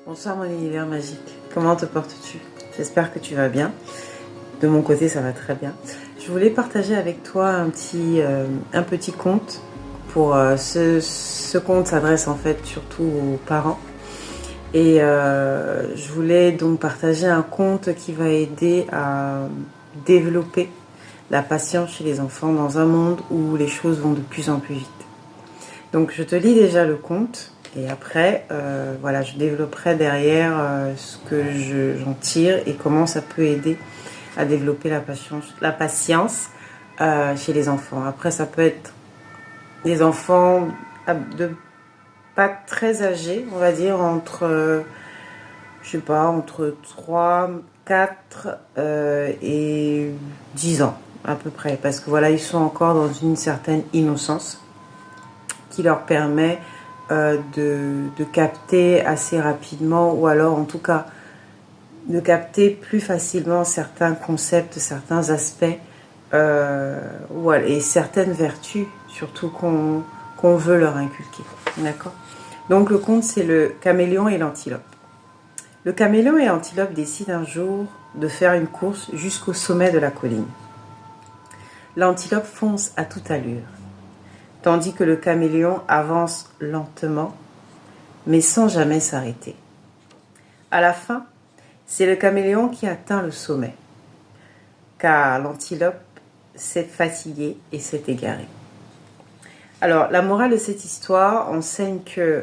Bonsoir mon univers magique, comment te portes-tu? J'espère que tu vas bien. De mon côté ça va très bien. Je voulais partager avec toi un petit conte. Ce conte s'adresse en fait surtout aux parents. Et je voulais donc partager un conte qui va aider à développer la patience chez les enfants dans un monde où les choses vont de plus en plus vite. Donc je te lis déjà le conte. Et après, voilà, je développerai derrière ce que j'en tire et comment ça peut aider à développer la patience chez les enfants. Après, ça peut être des enfants de pas très âgés, on va dire, entre 3, 4 et 10 ans à peu près. Parce que voilà, ils sont encore dans une certaine innocence qui leur permet de capter assez rapidement, ou alors en tout cas de capter plus facilement certains concepts, certains aspects et certaines vertus surtout qu'on veut leur inculquer. D'accord? Donc le conte, c'est le caméléon et l'antilope. Le caméléon et l'antilope décident un jour de faire une course jusqu'au sommet de la colline. L'antilope fonce à toute allure, tandis que le caméléon avance lentement, mais sans jamais s'arrêter. À la fin, c'est le caméléon qui atteint le sommet, car l'antilope s'est fatigué et s'est égaré. Alors, la morale de cette histoire enseigne que...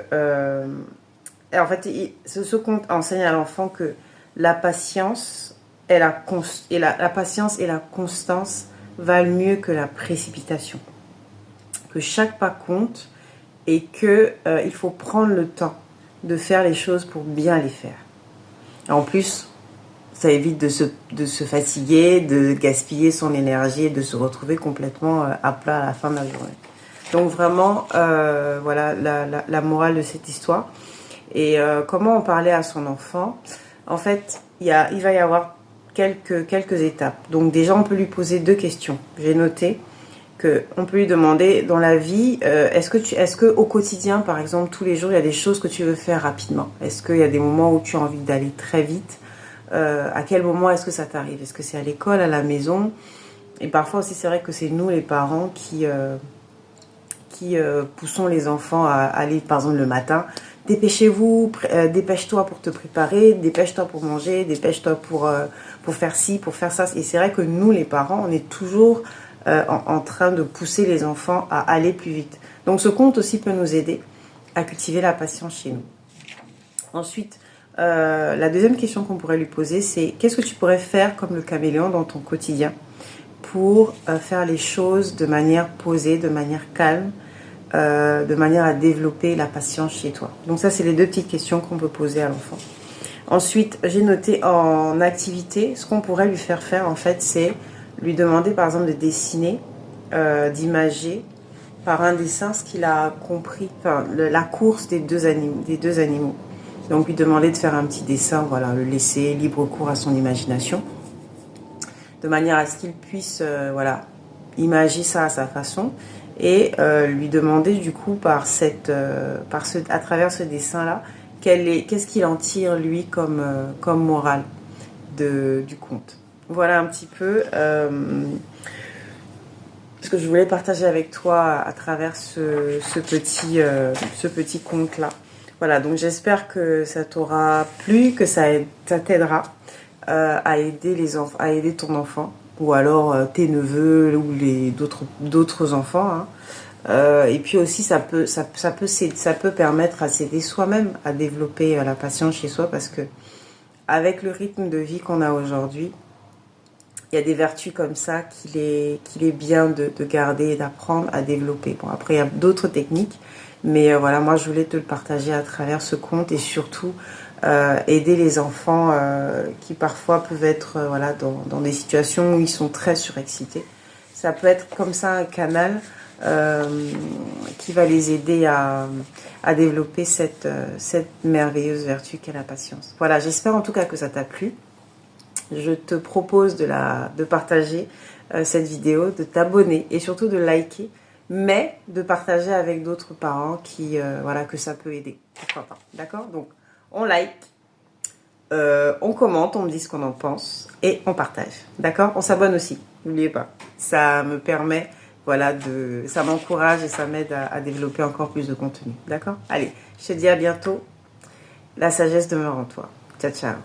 ce conte enseigne à l'enfant que la patience et la constance valent mieux que la précipitation. Que chaque pas compte et qu'il faut prendre le temps de faire les choses pour bien les faire. En plus, ça évite de se fatiguer, de gaspiller son énergie et de se retrouver complètement à plat à la fin de la journée. Donc vraiment, voilà la morale de cette histoire. Et comment en parler à son enfant? En fait, il va y avoir quelques étapes. Donc déjà, on peut lui poser 2 questions. J'ai noté qu'on peut lui demander dans la vie, est-ce que au quotidien, par exemple, tous les jours, il y a des choses que tu veux faire rapidement? Est-ce qu'il y a des moments où tu as envie d'aller très vite? À quel moment est-ce que ça t'arrive? Est-ce que c'est à l'école, à la maison? Et parfois aussi, c'est vrai que c'est nous, les parents, qui poussons les enfants à aller, par exemple, le matin. Dépêchez-vous, dépêche-toi pour te préparer, dépêche-toi pour manger, dépêche-toi pour faire ci, pour faire ça. Et c'est vrai que nous, les parents, on est toujours en train de pousser les enfants à aller plus vite. Donc ce conte aussi peut nous aider à cultiver la patience chez nous. Ensuite, la deuxième question qu'on pourrait lui poser, c'est qu'est-ce que tu pourrais faire comme le caméléon dans ton quotidien pour faire les choses de manière posée, de manière calme, de manière à développer la patience chez toi. Donc ça, c'est les 2 petites questions qu'on peut poser à l'enfant. Ensuite, j'ai noté en activité, ce qu'on pourrait lui faire faire, en fait, c'est lui demander, par exemple, de dessiner, d'imager par un dessin ce qu'il a compris, enfin, la course des deux animaux. Donc, lui demander de faire un petit dessin, voilà, le laisser libre cours à son imagination, de manière à ce qu'il puisse, imager ça à sa façon, et lui demander du coup à travers ce dessin-là, qu'est-ce qu'il en tire lui comme morale du conte. Voilà un petit peu ce que je voulais partager avec toi à travers ce petit conte-là. Voilà, donc j'espère que ça t'aura plu, que ça t'aidera à aider ton enfant, ou alors tes neveux ou d'autres enfants. Hein. Et puis aussi, ça peut permettre à s'aider soi-même à développer la patience chez soi, parce que avec le rythme de vie qu'on a aujourd'hui, il y a des vertus comme ça qu'il est bien de garder et d'apprendre à développer. Bon, après, il y a d'autres techniques, mais voilà, moi, je voulais te le partager à travers ce conte, et surtout aider les enfants qui parfois peuvent être dans des situations où ils sont très surexcités. Ça peut être comme ça un canal qui va les aider à développer cette merveilleuse vertu qu'est la patience. Voilà, j'espère en tout cas que ça t'a plu. Je te propose de partager cette vidéo, de t'abonner et surtout de liker, mais de partager avec d'autres parents que ça peut aider. Pourquoi pas, d'accord? Donc, on like, On commente, on me dit ce qu'on en pense et on partage. D'accord? On s'abonne aussi, n'oubliez pas. Ça me permet, voilà, ça m'encourage et ça m'aide à développer encore plus de contenu. D'accord? Allez, je te dis à bientôt. La sagesse demeure en toi. Ciao, ciao.